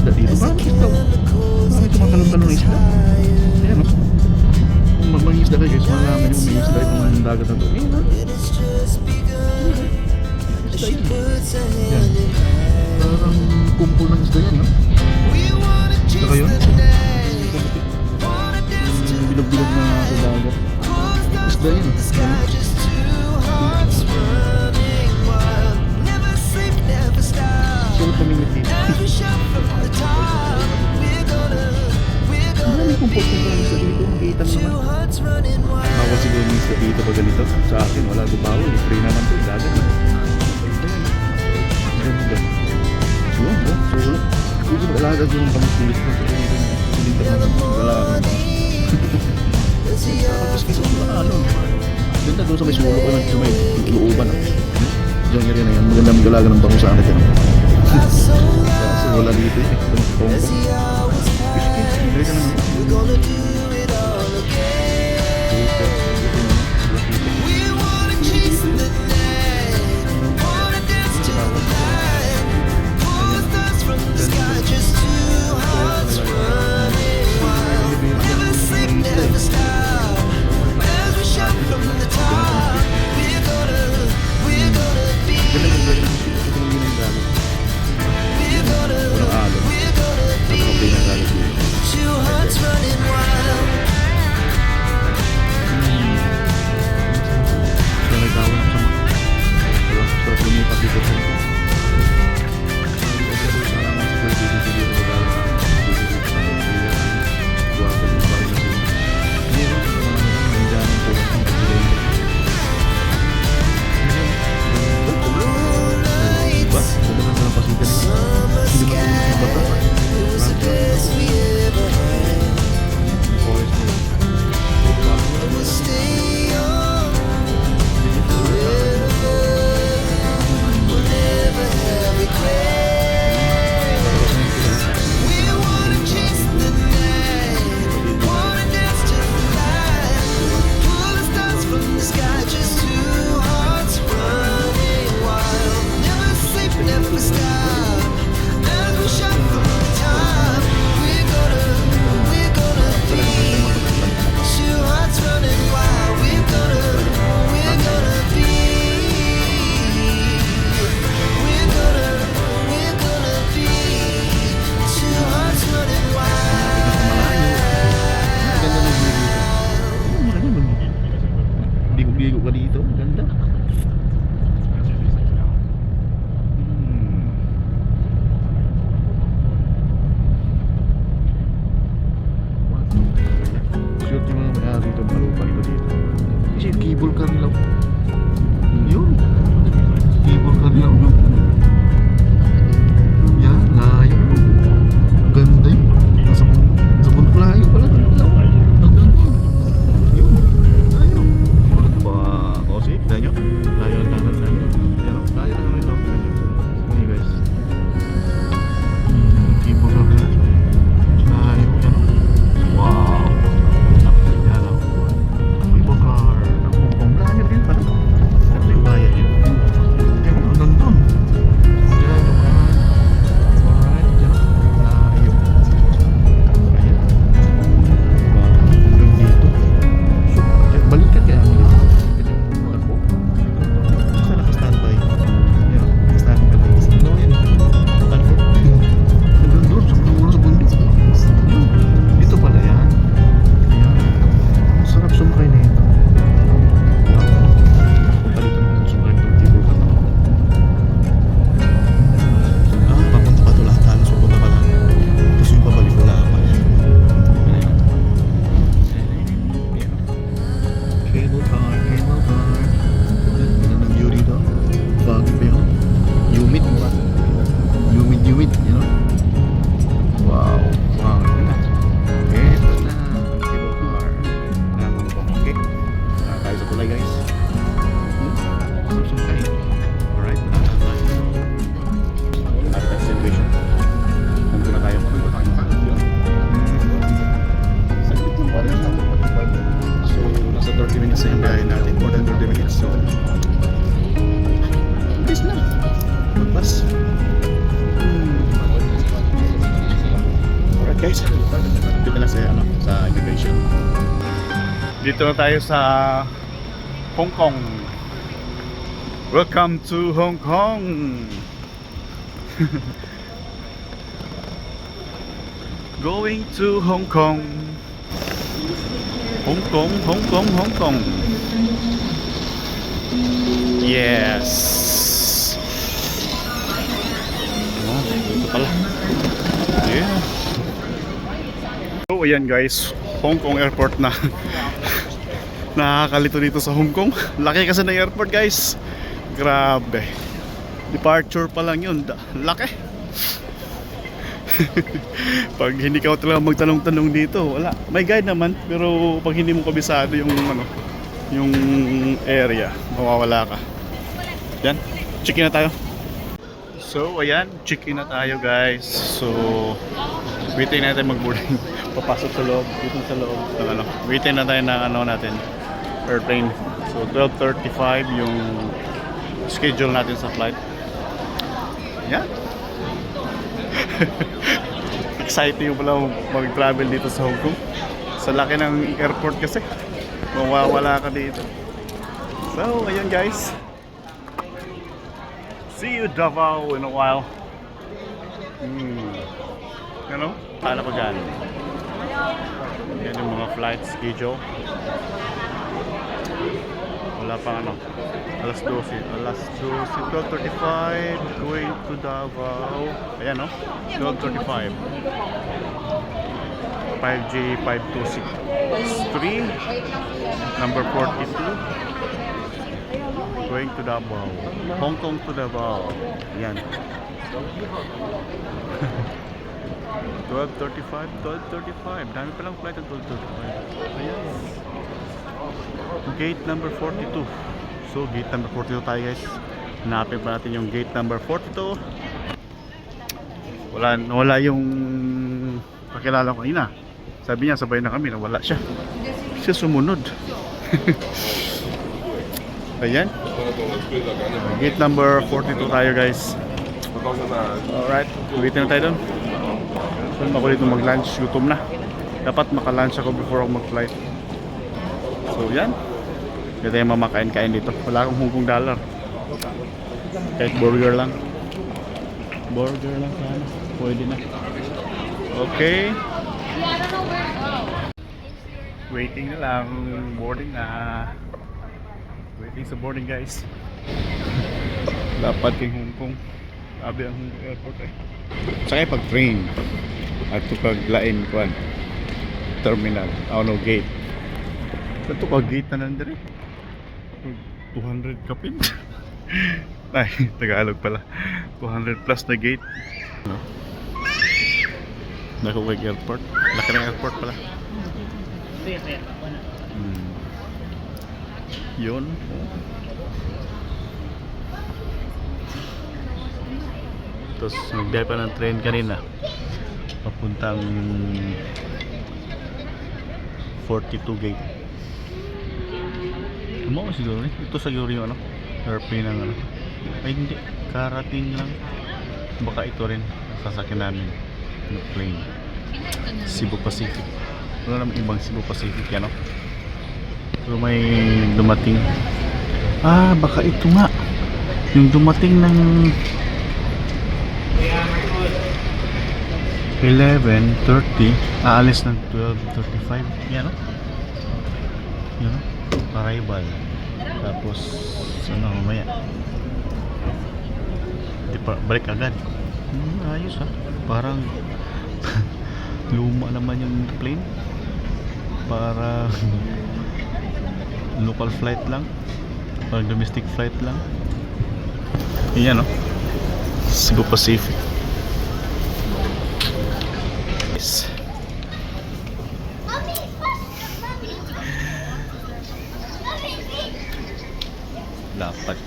isda dito. Parang isda. Parang tumatalon-talon ng isda. Ayan, no? Kung mag-isda kayo guys, malaman yung may isda itong dagat na to. Ayan, no? Isda yun. Ayan. Parang kumpul ng isda yan, no? Saka yun? Bilog-bilog na sa dagat. Isda yun. Sulit namingit dito. Marami kong pagpunta ng isda dito. Makita mo naman. Bawal siguro yung isda dito pag ganito. Sa akin, wala ko bawal. Free naman to. Dagat na. Ganda. Yun, no? Sulit. Sulit. Alaga ko ng bangus dito. Sulit naman. Alaga. Ganda doon sa may sulok ko sa may looban. Diyan nga rin na yan. Maganda mag-alaga ng bangus sa akin yan. Kasi wala dito eh. Tungkong. Hindi ka naman. Dito na tayo sa Hong Kong. Welcome to Hong Kong. Going to Hong Kong. Hong Kong, Hong Kong, Hong Kong. Yes. Oh, dito pala. Yeah. So ayan guys, Hong Kong airport na. Nakakalito dito sa Hong Kong. Laki kasi ng airport guys. Grabe. Departure pa lang yun. Laki. Pag hindi ka talaga magtanong-tanong dito, wala. May guide naman, pero pag hindi mo kabisado yung yung area, mawawala ka. Yan, check-in na tayo. So, ayan, check-in na tayo guys. So, waitin natin mag-boarding. Papasok sa loob, dito sa loob ng waitin na tayo ng natin, airplane. So, 12:35 yung schedule natin sa flight. Yan. Exciting pala mag-travel dito sa Hong Kong. Sa laki ng airport kasi, mawawala ka dito. So, ayan guys. See you Davao in a while. Ano? Kala ko dyan. Yan yung mga flight schedule. Wala pa alas 12, 12:35 going to Davao. Ayan no, 12:35. 5G 526 number 42 going to Davao. Hong Kong to Davao. Ayan. 12:35. Dami palang flight at 12:35. Ayan. Gate number 42. So gate number 42 tayo guys. Hanapin pa natin yung gate number 42. Wala yung kakilala ko kanina. Sabi niya sabay na kami, nawala siya. Siya sumunod. Ayan. Gate number 42 tayo guys. Alright, waitin na tayo doon. So ako dito mag-lunch, gutom na. Dapat maka-lunch ako before ako mag-flight. So yan. Hindi tayo mamakain-kain dito. Wala akong Hong Kong dollar. Kahit burger lang. Burger lang sana. Pwede na. Okay. Waiting na lang. Boarding na. Waiting sa boarding guys. Dapat kay Hong Kong. Sabi ang Hong Kong airport eh. Saka pag train. At pag lain kuan. Terminal. No gate. Ito pag gate na nandun eh. 200 kapin. Ay, Tagalog pala. 200 plus na gate. No? Nakuwag airport. Laki ng airport pala. Yun. Tapos nagbiyahe pa ng train kanina. Papuntang 42 gate. Ano siguro eh? Ito siguro yung airplane ng ay hindi, karating lang. Baka ito rin sasakyan namin na plane. Cebu Pacific. Wala naman ibang Cebu Pacific yan pero may dumating. Baka ito nga yung dumating ng 11:30, aalis ng 12:35. Yan yan arrival. Tapos mamaya balik agad. Ayos parang luma naman yung plane. Para local flight lang, parang domestic flight lang. Yan Cebu Pacific. Yes. Dapat.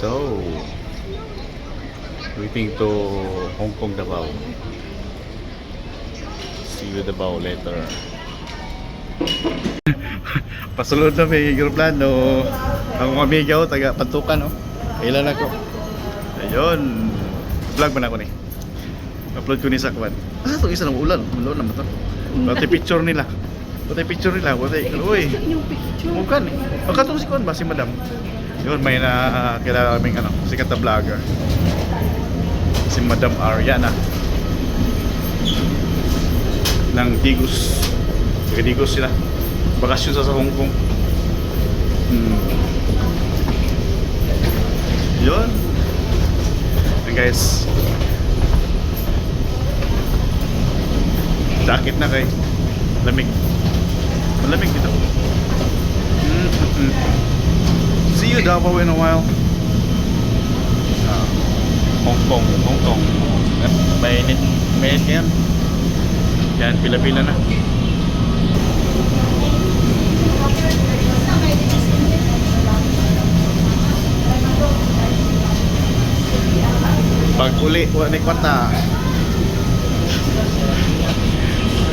So, waiting to Hong Kong Davao. See you Davao later. Pasulod na may aeroplano. Ang amigaw taga Pantukan Kailan ako? Ayun. Vlog ba na ako ni? Upload ko ni sa kwan. Itong isa ng ulan. Ulan naman to. Pati picture nila. Pati picture nila. Pati, uy. Bukan eh. Pagkatong si kwan ba? Si Madam. Yun, may kilala kaming sikat na vlogger. Si Madam Ariana. Ng Digos. Taga Digos sila. Bakasyon sa Hong Kong. Yun. And guys. Jacket na kay. Lamig. Malamig dito. See you Davao in a while. Hong Kong. Mainit. Mainit ngayon. Yan, pila-pila na. Pag uli, wala ni kwarta.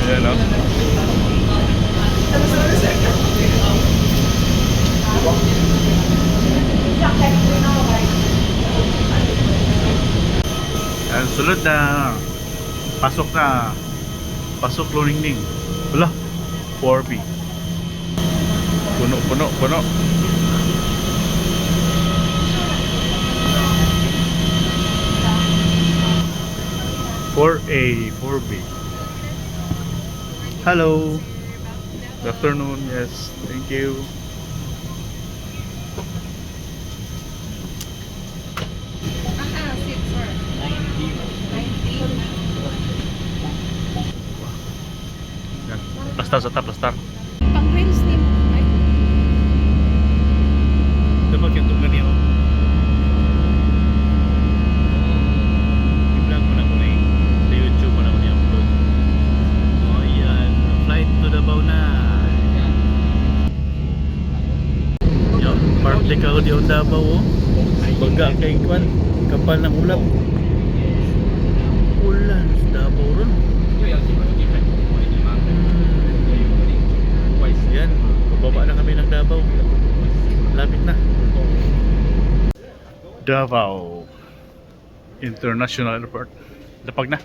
Ayan o. Yan, sulod na. Pasok na. Pasok Loningning. Wala. 4B. Puno. 4A, 4B. Hello. Good afternoon. Yes, thank you. Seat for 90. Yan. Plastar sa top, plastar. Pang reels ni mo. Ay, Dapat yung tulad niya. I-vlog mo na ko na sa YouTube mo na ko i-upload. O yan, flight to Davao na. Yan, partly ka ko di ang Davao oh. Baga kay Kwan, kapal ng ulap. Ulan sa Davao ron. Yan, bababa na kami ng Davao. Lapit na. Davao International Airport. Lapag na.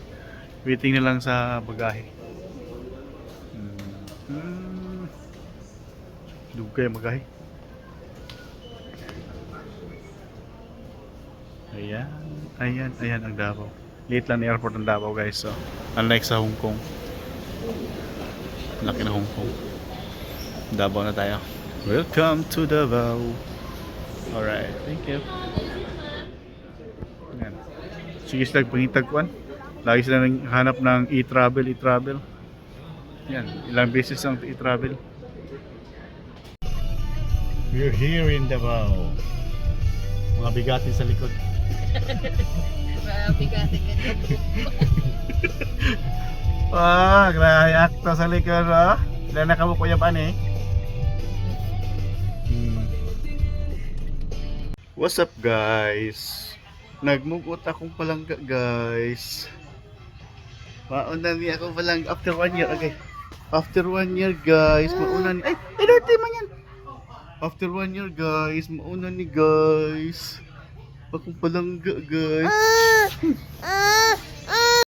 Waiting na lang sa bagahe. Dugay ang bagahe. Ayan ang Davao. Liit lang na airport ng Davao guys. So, unlike sa Hong Kong. Laki na Hong Kong. Davao na tayo. Welcome to Davao. Alright, thank you. Ayan. Sige sila pangitagkuan. Lagi sila nang hanap ng e-travel. Yan, ilang beses ang e-travel. We're here in Davao. Mga bigati sa likod. bigati ka dito. Grabe akta sa likod ha. Ilan na kamo kuya pan eh. What's up guys? Nagmugot akong palangga guys. Mauna niya ako palang after 1 year. Okay. After 1 year guys, mauna ni. Ay, dirty man yan. After 1 year guys, mauna ni guys. Akong palangga guys.